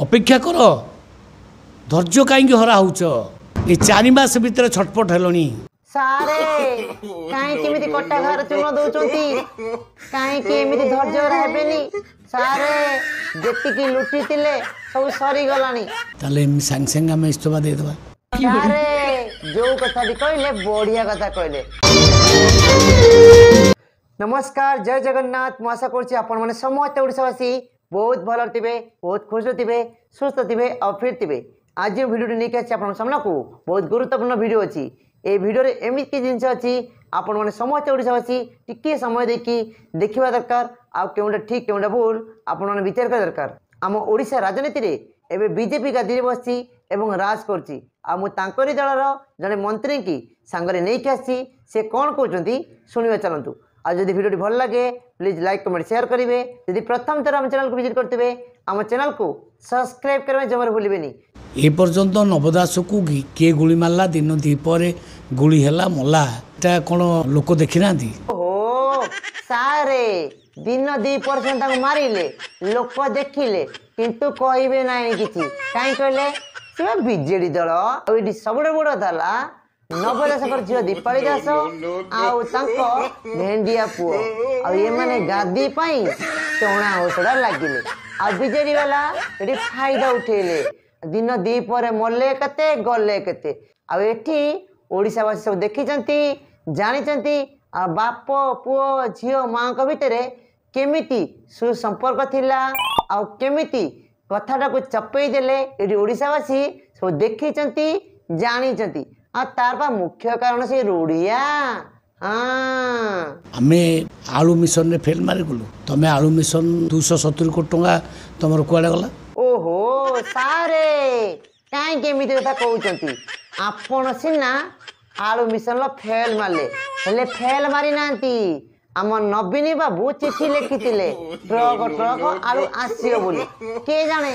अपेक्षा कर धैर्य कहीं हरा होच ये 4 मास भितर छटपट हेलनी सारे कहीं कटा घर चून दौरान कहीं धैर्य हेनी सारे जी लुटी सब सरी गलानी सांगे सांगे आम इस्तफा देदेबा सारे जो कथा कहले बढ़िया कथा कहले। नमस्कार जय जगन्नाथ आशा कर समस्त ओडावासी बहुत भल थे बहुत खुश थे सुस्थ थे और फिर थे। आज जो भिडियो नहीं आसी सामना को बहुत गुरुत्वपूर्ण भिडियो अच्छी ये भिडियो एमती जिन अच्छी आपण मैंने समस्त ओडावासी टिके समय देखी देखा दरकार आ केउटा ठीक केउटा भूल आपण मैंने विचार कर दरकार। आम ओडिशा राजनीति रे एबे बीजेपी गादी बसी एवं राज करची आ मु तांकरी दलर जड़े मंत्री की सांगरे नहीं आसी से कौन कहते शुणा चलतु। आज जदि भिडियो भल लगे प्लीज लाइक कमेंट शेयर करेंगे। यदि प्रथम थर आम चैनल को विजिट करते आम चैनल को सब्सक्राइब करने जमार भूलें। ए पर्यंत नवदास को किए गुली मारला दिन दीपर गुली है मला कौन लोक देखी ना ओहो सारे दिन 2% मारिले लोक देखिले किंतु कहबे नहीं किसी कहीं कहले से बीजेडी दल ये सब बड़ दला नव दशकर झील दीपाली दास भेंडिया पुओ आने गादी चौणा औषधा लगिले आ बीजेडी वाला ये फायदा उठेले दिन 2 पर मले केते गले केते आठी ओडिशावासी सब देखी जानी बाप पुओ झील माँ भितर केमिति सुसंपर्क थिला आ केमिति कथाटा को चपई देले ये ओडिशावासी सब देखी जानी आ तार मुख्य कारण से रूढ़िया। आमे आलू मिशन रे फेल मारी गलु तमे आलू मिशन 270 कोटी टंका तुमर कुआडे गला। ओहो सारे कहीं केमिति कथा कहउचंती आपण सिना आलू मिशन लो फेल मारले हेले फेल मारी नांती आम नवीन बाबू चिठी लिखिथिले ट्रक ट्रक आलू आसियो बोली के जाने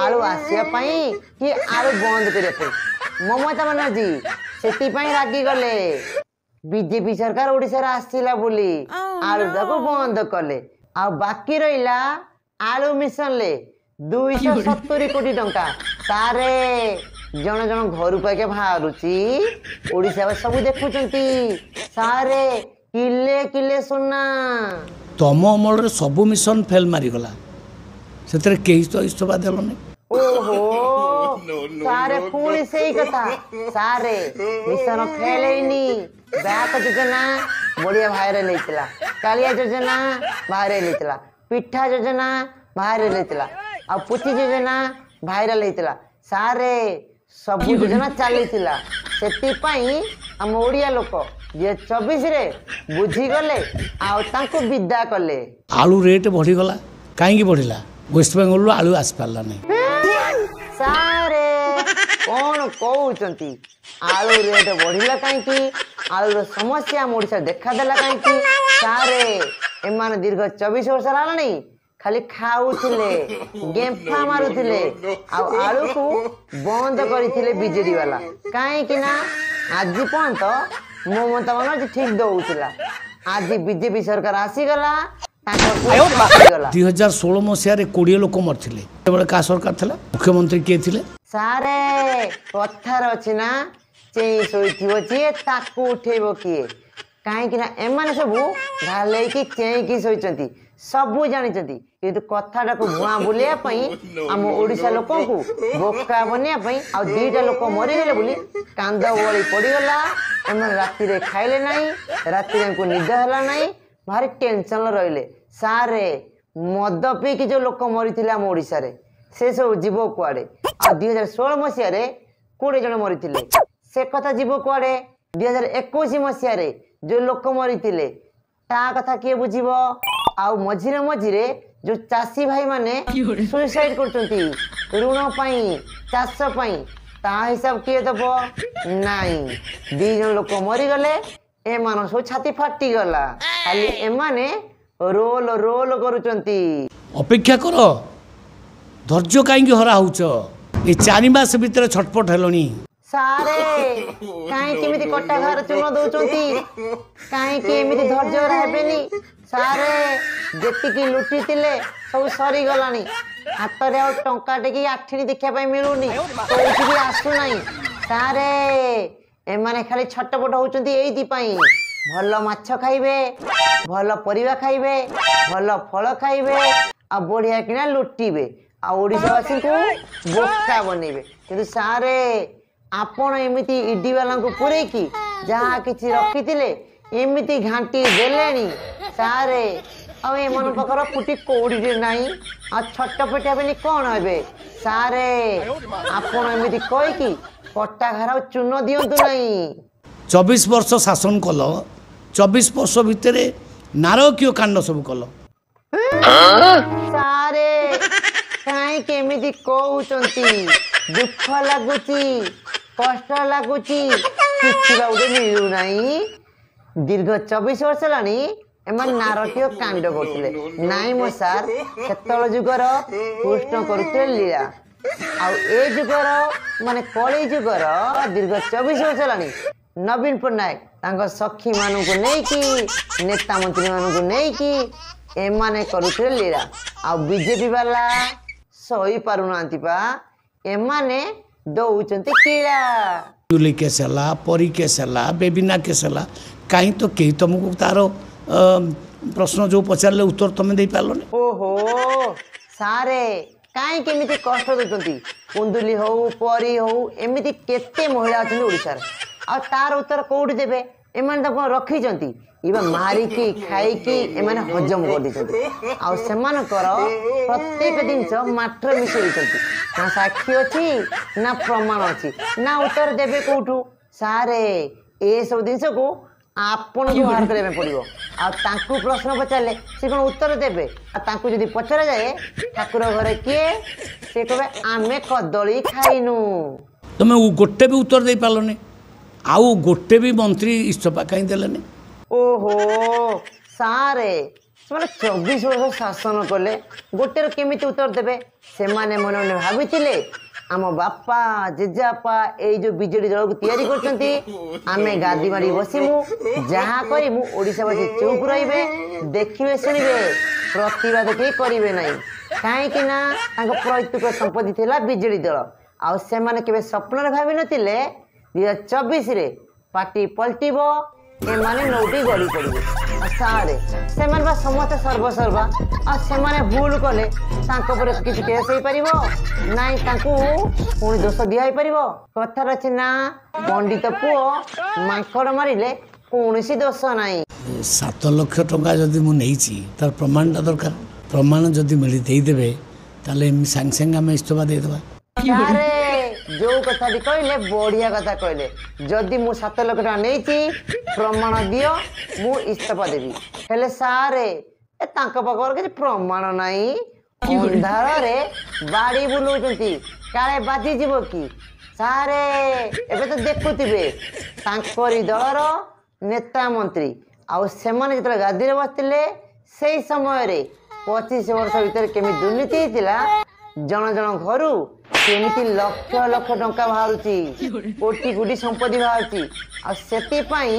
आलू आसिया पई कि आलू बंद करे ममता बनर्जी से रागी गले बीजेपी सरकार ओडिशा आसला बोली आलू को बंद कले आ बाकी रहा आलू मिशन ले 270 कोटी टंका सारे जन जन घर पाके बाहर ओडिशा सब देखुंती सारे किले किले सुना तम अमल सबू मिशन फेल मारिगला से कहीं तो इस्तफा देलनी। ओहो सारे पुणी से कथा सारे मिशन फेल हैनी बैक योजना बढ़िया भाइराल होता कालिया योजना भाइराल होता पिठा योजना भाइराल होता आ पुची योजना भाइराल होता सारे सब योजना चली से आम ओडिया लोक जे 24 रे बुझीगले आउ विदा कले। आलू रेट बढ़ीगला कहीं बढ़ला वेस्ट बेंगल आलू आसी पारा नहीं सारे कौन कहते आलू रेट बढ़ला कहीं आलूर समस्या आम ओडिशा देखादेला कहीं सारे एमान दीर्घ 24 वर्ष है खाली खाऊले गेंफा मारुले आलू को बंद करते बीजेडी वाला कहीं आज पर्यंत ममता बनर्जी ठीक दौला आज बीजेपी सरकार आसीगला 2016 मसीह 20 लोक मरते क्या सरकार था मुख्यमंत्री किए थे सारे कथार अच्छी ना चेई शोथे ताकू उठेब किए कहीं एम सब घाले चेई शोती सबू जानी किंतु कथाटा को भुआ बुलाइया आम ओडिशा लोक बोका बनवाई आ 2टा लोक मरीगले बोली कांद बड़ी पड़गला एम राति खाइले नहीं राति निद है भारी टेंशन रहिले सारे मद पीकी जो लोक मरी आम ओडिशा रे से सब जीव कुआडे आ 2016 मसीह 20 जन मरी से कथा जीव कुआडे 2021 मसीह जो लोक मरी ता कथा किए बुझीब आ मझिरे मझिरे जो चाषी भाई माने सुइसाइड करचंती ऋण पाई चाष पाई ता हिसाब किए दब नाई 2 जन लोक मरी गले एमान सब छाती फाटी गला खाली एमाने रोल रोल करुचंती। अपेक्षा कर धैर्य कहीं हरा होच ये 4 मास भितर छटपट हेलनी सारे कहीं कटा घर चून दौरान कहीं धैर्य हेनी सारे जी लुटी सब सरी गलानी ହାତରେ ଆଉ ଟଙ୍କା ଟେ କି ଆଠିଣି ଦେଖିବା ପାଇଁ ମିଳୁନି, କୋଉଠି ବି ଆସୁନାହିଁ ସାରେ। ଏମାନେ ଖାଲି ଛଟପଟ ହଉଛନ୍ତି ଏଇଥିପାଇଁ। ଭଲ ମାଛ ଖାଇବେ, ଭଲ ପରିବା ଖାଇବେ, ଭଲ ଫଳ ଖାଇବେ, ଆଉ ବଢିଆ କିନା ଲୁଟିବେ, ଆଉ ଓଡ଼ିଶାବାସୀଙ୍କୁ ବୋକା ବନେଇବେ। କିନ୍ତୁ ସାରେ ଆପଣ ଏମିତି ଇଡି ବାଲାଙ୍କୁ ପୁରେଇକି ଯାହା କିଛି ରଖିଥିଲେ ଏମିତି ଘାଣ୍ଟି ଦେଲେଣି ସାରେ। ଆଉ ଏମାନଙ୍କ ପାଖର ଫୁଟି କୋଉଠିରେ ନାହିଁ, ଆଉ ଛଟପଟ ହେବେନି କ'ଣ ହେବେ ସାରେ? ଆପଣ ଏମିତି କହିକି କଟା ଘର ଚୂନ ଦିଅନ୍ତୁ ନାହିଁ। 24 ବର୍ଷ ଶାସନ କଲ, 24 ବର୍ଷ ଭିତରେ ନାରକୀୟ କାଣ୍ଡ ସବୁ କଲ। ସାରେ କାହିଁକି ଏମିତି କହୁଛନ୍ତି? ଦୁଃଖ ଲାଗୁଛି, କଷ୍ଟ ଲାଗୁଛି, କିଛି ବା ଗୋଟେ ମିଳୁନାହିଁ। ଦୀର୍ଘ 24 ବର୍ଷ ହେଲାଣି ଏମାନେ ନାରକୀୟ କାଣ୍ଡ କରୁଥିଲେ। ନାଇଁ ମୋ ସାର୍, ସେତେବେଳେ ଯୁଗର କୃଷ୍ଣ କରୁଥିଲେ ଲୀଳା, ଆଉ ଏ ଯୁଗର ମାନେ କଳି ଯୁଗର ଦୀର୍ଘ 24 ବର୍ଷ ହେଲାଣି ନବୀନ ପଟ୍ଟନାୟକ ତାଙ୍କ ସଖୀ ମାନଙ୍କୁ ନେଇକି, ନେତା ମନ୍ତ୍ରୀ ମାନଙ୍କୁ ନେଇକି ଏମାନେ କରୁଥିଲେ ଲୀଳା। ଆଉ ବିଜେପି ବାଲା ସହି ପାରୁନାହାନ୍ତି ବା, ଏମାନେ ଦଉଛନ୍ତି କିଳା। ଚୁଲି କେସ୍ ହେଲା, ପରୀ କେସ୍ ହେଲା, ବେବିନା କେସ୍ ହେଲା, କାହିଁ ତ କେହି ତମକୁ ତାର ପ୍ରଶ୍ନ ଯେଉଁ ପଚାରିଲେ ଉତ୍ତର ତମେ ଦେଇପାରିଲନି। ଓହୋ ସାରେ କାହିଁକି ଏମିତି କଷ୍ଟ ଦେଉଛନ୍ତି? କୁନ୍ଦୁଲି ହଉ, ପରୀ ହଉ, ଏମିତି କେତେ ମହିଳା ଅଛନ୍ତି ଓଡ଼ିଶାରେ, ଆଉ ତାର ଉତ୍ତର କୋଉଠି ଦେବେ? ଏମାନେ ତ କ'ଣ ରଖିଛନ୍ତି? ଇଏ ମାରିକି ଖାଇକି ଏମାନେ ହଜମ କରିଦେଇଛନ୍ତି, ଆଉ ସେମାନଙ୍କର ପ୍ରତ୍ୟେକ ଜିନିଷ ମାଟିରେ ମିଶେଇ ଦେଇଛନ୍ତି। ନା ସାକ୍ଷୀ ଅଛି, ନା ପ୍ରମାଣ ଅଛି, ନା ଉତ୍ତର ଦେବେ କୋଉଠୁ? ସାରେ ଏସବୁ ଜିନିଷକୁ ଆପଣଙ୍କୁ ବାହାର କରିବା ପାଇଁ ପଡ଼ିବ। ଆଉ ତାଙ୍କୁ ପ୍ରଶ୍ନ ପଚାରିଲେ ସେ କ'ଣ ଉତ୍ତର ଦେବେ? ଆଉ ତାଙ୍କୁ ଯଦି ପଚରାଯାଏ ଠାକୁର ଘରେ କିଏ, ସେ କହିବେ ଆମେ କଦଳୀ ଖାଇନୁ। ତମେ ଗୋଟେ ବି ଉତ୍ତର ଦେଇପାରିଲନି, ଆଉ ଗୋଟେ ବି ମନ୍ତ୍ରୀ ଇସ୍ତଫା କାହିଁ ଦେଲେନି? ଓହୋ ସାରେ ସେମାନେ 24 ବର୍ଷ ଶାସନ କଲେ, ଗୋଟେର କେମିତି ଉତ୍ତର ଦେବେ? ସେମାନେ ମନେ ମନେ ଭାବିଥିଲେ ଆମ ବାପା ଜେଜେବାପା ଏଇ ଯୋଉ ବିଜେଡି ଦଳକୁ ତିଆରି କରୁଛନ୍ତି, ଆମେ ଗାଦି ମାରି ବସିମୁ, ଯାହା କରିମୁ ଓଡ଼ିଶାବାସୀ ଚୁପ୍ ରହିବେ, ଦେଖିବେ ଶୁଣିବେ, ପ୍ରତିବାଦ କେହି କରିବେ ନାହିଁ। କାହିଁକି ନା ତାଙ୍କ ପୈତୃକ ସମ୍ପତ୍ତି ଥିଲା ବିଜେଡି ଦଳ, ଆଉ ସେମାନେ କେବେ ସ୍ୱପ୍ନରେ ଭାବିନଥିଲେ 2024ରେ ପାର୍ଟି ପଲଟିବ, ଏମାନେ ନୋଟି ଗଳି ପଡ଼ିବେ। ସାରେ ସେମାନେ ବା ସମସ୍ତେ ସର୍ବସର୍ବା, ଆଉ ସେମାନେ ଭୁଲ କଲେ ତାଙ୍କ ଉପରେ କିଛି କେସ୍ ହେଇପାରିବ ନାଇଁ, ତାଙ୍କୁ ପୁଣି ଦୋଷ ଦିଆ ହେଇପାରିବ? କଥାରେ ଅଛି ନା, ପଣ୍ଡିତ ପୁଅ ମାଙ୍କଡ଼ ମାରିଲେ କୌଣସି ଦୋଷ ନାହିଁ। 7 ଲକ୍ଷ ଟଙ୍କା ଯଦି ମୁଁ ନେଇଛି ତାର ପ୍ରମାଣଟା ଦରକାର। ପ୍ରମାଣ ଯଦି ଦେଇଦେବେ ତାହେଲେ ସାଙ୍ଗେ ସାଙ୍ଗେ ଆମେ ଇସ୍ତଫା ଦେଇଦେବା। ସାରେ ଯୋଉ କଥାଟି କହିଲେ ବଢିଆ କଥା କହିଲେ। ଯଦି ମୁଁ 7 ଲକ୍ଷ ଟଙ୍କା ନେଇଛି ପ୍ରମାଣ ଦିଅ, ମୁଁ ଇସ୍ତଫା ଦେବି। ହେଲେ ସାରେ ତାଙ୍କ ପାଖରେ କିଛି ପ୍ରମାଣ ନାହିଁ, ଅନ୍ଧାରରେ ବାଡ଼ି ବୁଲଉଛନ୍ତି, କାଳେ ବାଜିଯିବ କି? ସାରେ ଏବେ ତ ଦେଖୁଥିବେ ତାଙ୍କରି ଦଳର ନେତା ମନ୍ତ୍ରୀ, ଆଉ ସେମାନେ ଯେତେବେଳେ ଗାଦିରେ ବସିଥିଲେ ସେଇ ସମୟରେ 25 ବର୍ଷ ଭିତରେ କେମିତି ଦୁର୍ନୀତି ହେଇଥିଲା, ଜଣ ଜଣ ଘରୁ କେମିତି ଲକ୍ଷ ଲକ୍ଷ ଟଙ୍କା ବାହାରୁଛି, କୋଟି କୋଟି ସମ୍ପତ୍ତି ବାହାରୁଛି, ଆଉ ସେଥିପାଇଁ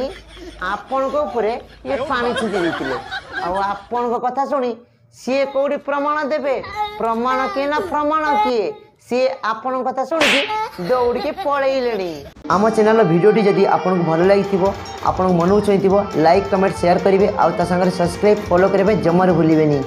ଆପଣଙ୍କ ଉପରେ ଇଏ ପାଣି ଛିଞ୍ଚି ଦେଇଥିଲେ। ଆଉ ଆପଣଙ୍କ କଥା ଶୁଣି ସିଏ କୋଉଠି ପ୍ରମାଣ ଦେବେ? ପ୍ରମାଣ କିଏ ନା ପ୍ରମାଣ କିଏ? ସିଏ ଆପଣଙ୍କ କଥା ଶୁଣିକି ଦୌଡ଼ିକି ପଳେଇଲେଣି। ଆମ ଚ୍ୟାନେଲର ଭିଡ଼ିଓଟି ଯଦି ଆପଣଙ୍କୁ ଭଲ ଲାଗିଥିବ, ଆପଣଙ୍କ ମନକୁ ଛୁଇଁଥିବ, ଲାଇକ୍ କମେଣ୍ଟ ସେୟାର କରିବେ, ଆଉ ତା ସାଙ୍ଗରେ ସବସ୍କ୍ରାଇବ୍ ଫଲୋ କରିବା ପାଇଁ ଜମାରୁ ଭୁଲିବେନି।